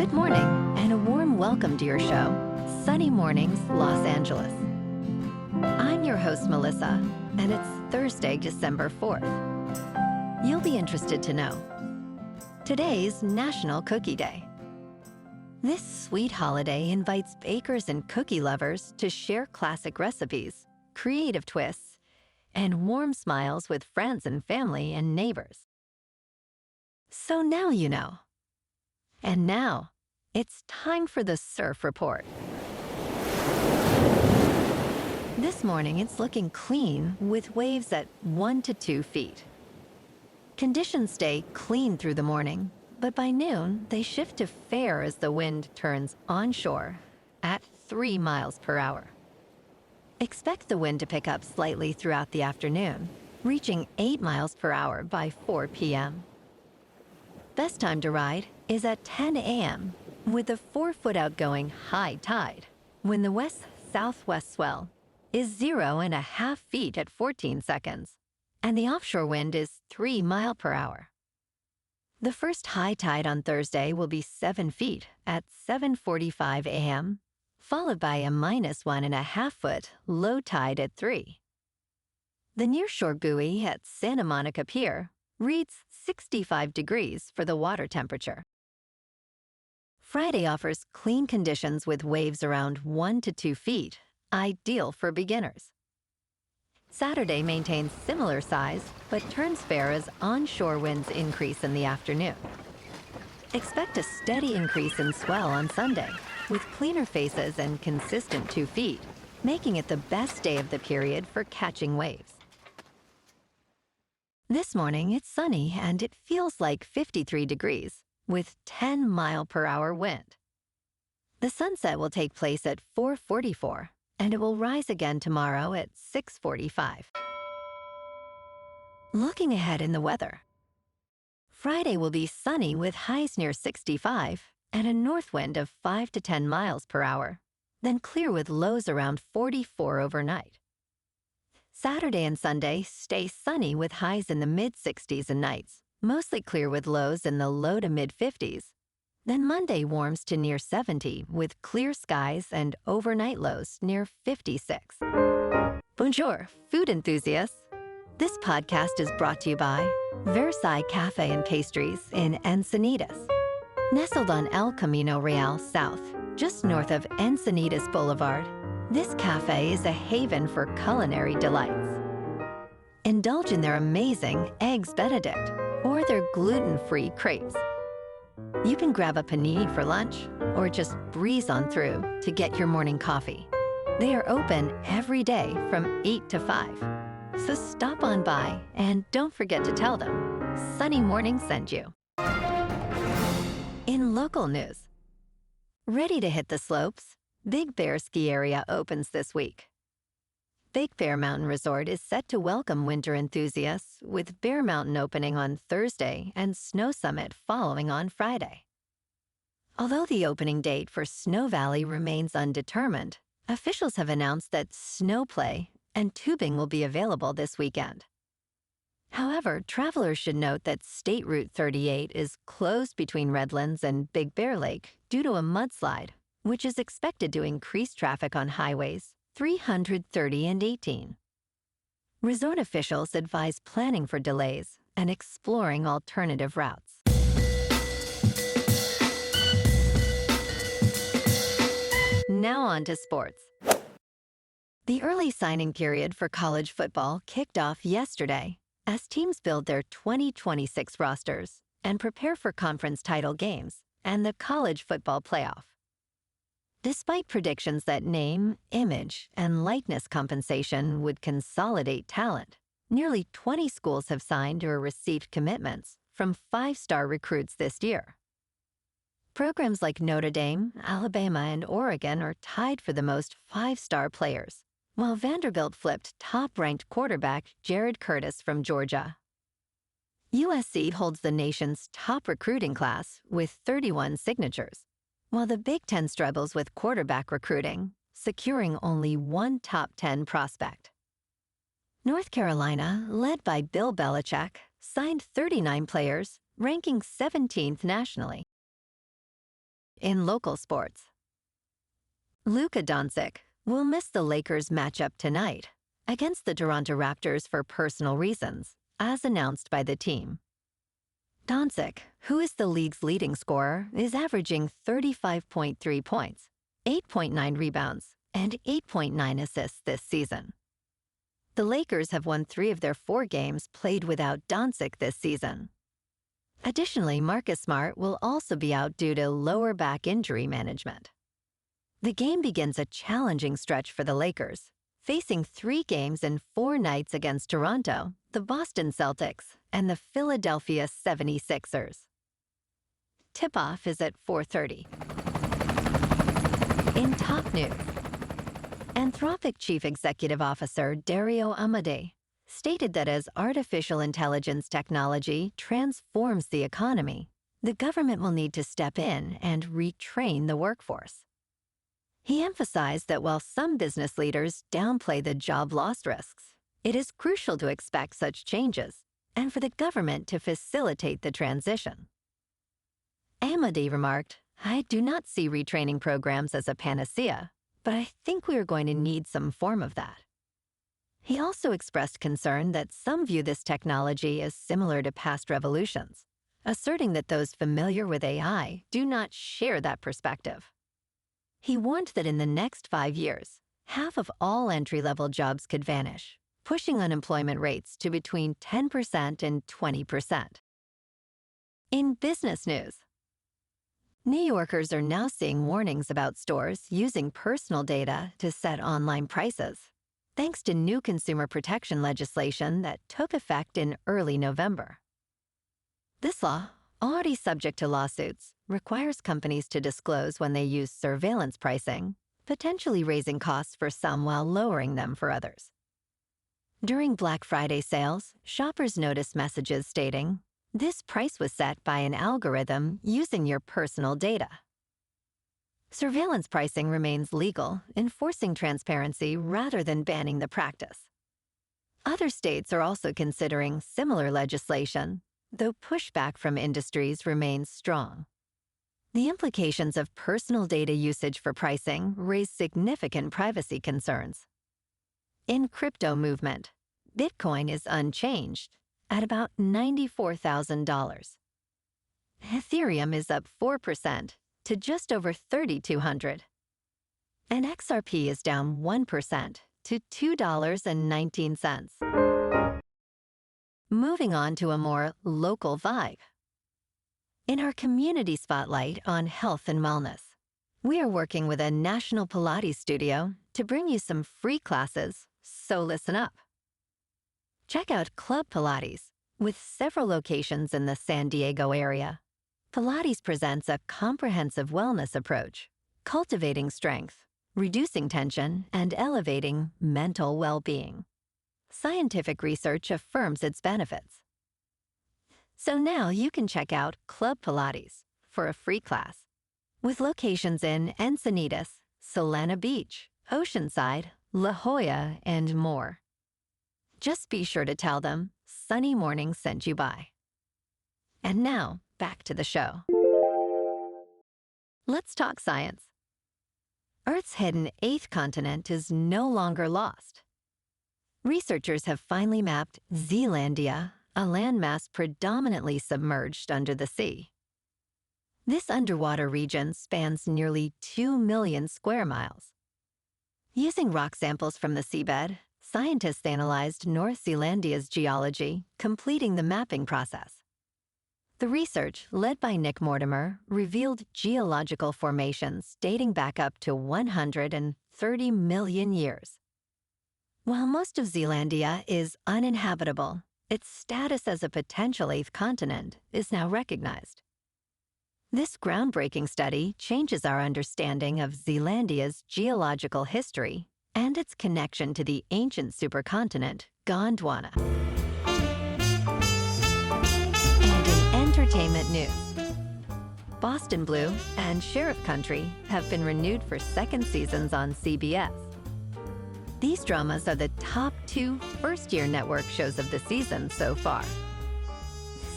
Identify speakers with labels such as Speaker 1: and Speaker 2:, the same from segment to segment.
Speaker 1: Good morning, and a warm welcome to your show, Sunny Mornings, Los Angeles. I'm your host, Melissa, and it's Thursday, December 4th. You'll be interested to know today's National Cookie Day. This sweet holiday invites bakers and cookie lovers to share classic recipes, creative twists, and warm smiles with friends and family and neighbors. So now you know. And now, it's time for the Surf Report. This morning, it's looking clean with waves at 1 to 2 feet. Conditions stay clean through the morning, but by noon, they shift to fair as the wind turns onshore at 3 miles per hour. Expect the wind to pick up slightly throughout the afternoon, reaching 8 miles per hour by 4 p.m. Best time to ride is at 10 a.m. with a 4-foot outgoing high tide, when the west-southwest swell is 0.5 feet at 14 seconds, and the offshore wind is 3 miles per hour. The first high tide on Thursday will be 7 feet at 7:45 a.m., followed by a -1.5 foot low tide at 3. The nearshore buoy at Santa Monica Pier reads 65 degrees for the water temperature. Friday offers clean conditions with waves around 1 to 2 feet, ideal for beginners. Saturday maintains similar size, but turns fair as onshore winds increase in the afternoon. Expect a steady increase in swell on Sunday, with cleaner faces and consistent 2 feet, making it the best day of the period for catching waves. This morning, it's sunny and it feels like 53 degrees, with 10 mile per hour wind. The sunset will take place at 4:44, and it will rise again tomorrow at 6:45. Looking ahead in the weather. Friday will be sunny with highs near 65 and a north wind of 5 to 10 miles per hour, then clear with lows around 44 overnight. Saturday and Sunday stay sunny with highs in the mid-60s and nights, mostly clear with lows in the low to mid-50s. Then Monday warms to near 70 with clear skies and overnight lows near 56. Bonjour, food enthusiasts. This podcast is brought to you by Versailles Cafe and Pastries in Encinitas. Nestled on El Camino Real South, just north of Encinitas Boulevard, this cafe is a haven for culinary delights. Indulge in their amazing Eggs Benedict or their gluten-free crepes. You can grab a panini for lunch or just breeze on through to get your morning coffee. They are open every day from 8 to 5. So stop on by and don't forget to tell them Sunny Morning sent you. In local news, ready to hit the slopes? Big Bear Ski Area opens this week. Big Bear Mountain Resort is set to welcome winter enthusiasts with Bear Mountain opening on Thursday and Snow Summit following on Friday. Although the opening date for Snow Valley remains undetermined, officials have announced that snow play and tubing will be available this weekend. However, travelers should note that State Route 38 is closed between Redlands and Big Bear Lake due to a mudslide, which is expected to increase traffic on highways 330 and 18. Resort officials advise planning for delays and exploring alternative routes. Now on to sports. The early signing period for college football kicked off yesterday as teams build their 2026 rosters and prepare for conference title games and the college football playoff. Despite predictions that name, image, and likeness compensation would consolidate talent, nearly 20 schools have signed or received commitments from 5-star recruits this year. Programs like Notre Dame, Alabama, and Oregon are tied for the most 5-star players, while Vanderbilt flipped top-ranked quarterback Jared Curtis from Georgia. USC holds the nation's top recruiting class with 31 signatures, while the Big Ten struggles with quarterback recruiting, securing only one top 10 prospect. North Carolina, led by Bill Belichick, signed 39 players, ranking 17th nationally. in local sports. Luka Dončić will miss the Lakers matchup tonight against the Toronto Raptors for personal reasons, as announced by the team. Dončić, who is the league's leading scorer, is averaging 35.3 points, 8.9 rebounds, and 8.9 assists this season. The Lakers have won 3 of their 4 games played without Dončić this season. Additionally, Marcus Smart will also be out due to lower back injury management. The game begins a challenging stretch for the Lakers, facing 3 games in 4 nights against Toronto, the Boston Celtics, and the Philadelphia 76ers. Tip-off is at 4:30. In top news, Anthropic Chief Executive Officer Dario Amodei stated that as artificial intelligence technology transforms the economy, the government will need to step in and retrain the workforce. He emphasized that while some business leaders downplay the job loss risks, it is crucial to expect such changes and for the government to facilitate the transition. Amodei remarked, "I do not see retraining programs as a panacea, but I think we are going to need some form of that." He also expressed concern that some view this technology as similar to past revolutions, asserting that those familiar with AI do not share that perspective. He warned that in the next 5 years, half of all entry-level jobs could vanish, pushing unemployment rates to between 10% and 20%. In business news, New Yorkers are now seeing warnings about stores using personal data to set online prices, thanks to new consumer protection legislation that took effect in early November. This law, already subject to lawsuits, requires companies to disclose when they use surveillance pricing, potentially raising costs for some while lowering them for others. During Black Friday sales, shoppers noticed messages stating, "This price was set by an algorithm using your personal data." Surveillance pricing remains legal, enforcing transparency rather than banning the practice. Other states are also considering similar legislation, though pushback from industries remains strong. The implications of personal data usage for pricing raise significant privacy concerns. In crypto movement, Bitcoin is unchanged at about $94,000. Ethereum is up 4% to just over 3,200. And XRP is down 1% to $2.19. Moving on to a more local vibe. In our community spotlight on health and wellness, we are working with a national Pilates studio to bring you some free classes, so listen up. Check out Club Pilates, with several locations in the San Diego area. Pilates presents a comprehensive wellness approach, cultivating strength, reducing tension, and elevating mental well-being. Scientific research affirms its benefits. So now you can check out Club Pilates for a free class, with locations in Encinitas, Solana Beach, Oceanside, La Jolla, and more. Just be sure to tell them Sunny Morning sent you by. And now, back to the show. Let's talk science. Earth's hidden 8th continent is no longer lost. Researchers have finally mapped Zealandia, a landmass predominantly submerged under the sea. This underwater region spans nearly 2 million square miles. Using rock samples from the seabed, scientists analyzed North Zealandia's geology, completing the mapping process. The research, led by Nick Mortimer, revealed geological formations dating back up to 130 million years. While most of Zealandia is uninhabitable, its status as a potential 8th continent is now recognized. This groundbreaking study changes our understanding of Zealandia's geological history and its connection to the ancient supercontinent Gondwana. And in entertainment news, Boston Blue and Sheriff Country have been renewed for second seasons on CBS. These dramas are the top 2 first-year network shows of the season so far.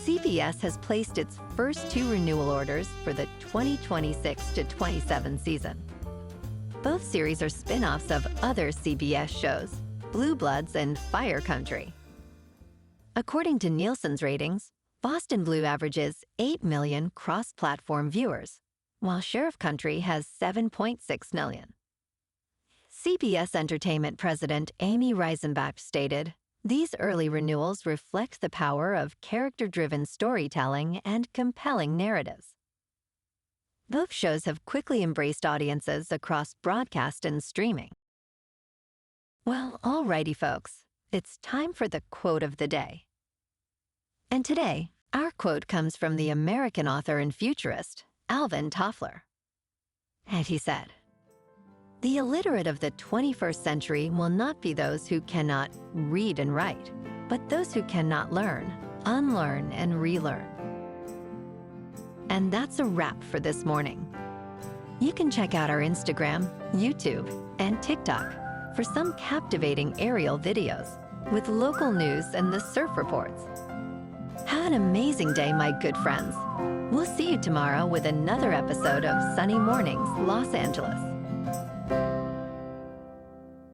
Speaker 1: CBS has placed its first 2 renewal orders for the 2026 to 27 season. Both series are spin-offs of other CBS shows, Blue Bloods and Fire Country. According to Nielsen's ratings, Boston Blue averages 8 million cross-platform viewers, while Sheriff Country has 7.6 million. CBS Entertainment President Amy Reisenbach stated, "These early renewals reflect the power of character-driven storytelling and compelling narratives." Both shows have quickly embraced audiences across broadcast and streaming. Well, alrighty folks, it's time for the quote of the day. And today, our quote comes from the American author and futurist, Alvin Toffler. And he said, "The illiterate of the 21st century will not be those who cannot read and write, but those who cannot learn, unlearn, and relearn." And that's a wrap for this morning. You can check out our Instagram, YouTube, and TikTok for some captivating aerial videos with local news and the surf reports. Have an amazing day, my good friends. We'll see you tomorrow with another episode of Sunny Mornings, Los Angeles.